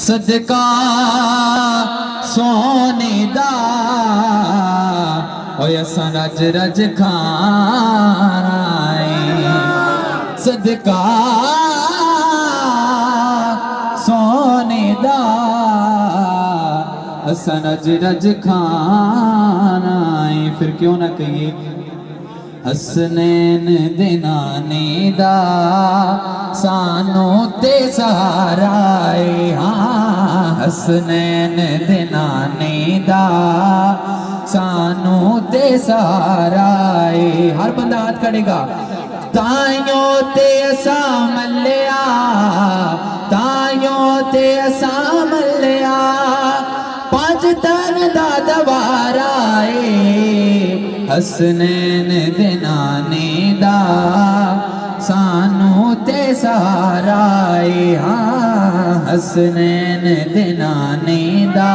सदका सोने दा ओए असां रज रज खाना सदका सोने दा असां रज रज खाना। फिर क्यों ना कहिए हसनैन दे नाने दा सानू ते सहारा है। हाँ हसनैन दे नाने दा सानू ते सहारा है। हर बंदा हाथ करेगा। ताइयों ते असा मल्लिया ताइयों ते असा मल्लिया पांच तन दा दवारा हसनैन दे नाने दा सानू ते सहारा है। हाँ हसनैन दे नाने दा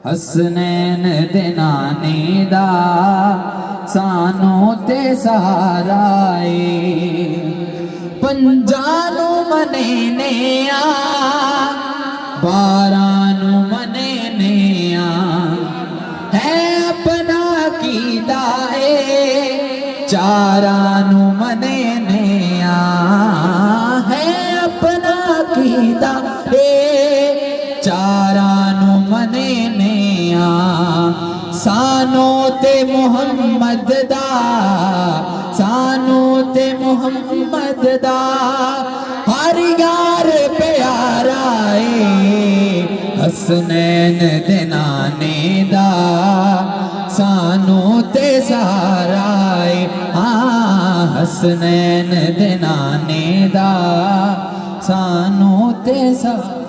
हसनैन दे नाने दा सानू ते सहारा है। पंजानू मने ने आ बारानू मने ने आ है अपना कीदा चारानू मने ने आ है अपना कीदा चारानू मने ने आ। सानू ते मुहम्मद दा सानू ते मुहम्मद दा हर यार प्यारा हसनैन दे नाने दा सानू ते सहारा है। हाँ हसनैन दे नाने दा सानू ते सहारा।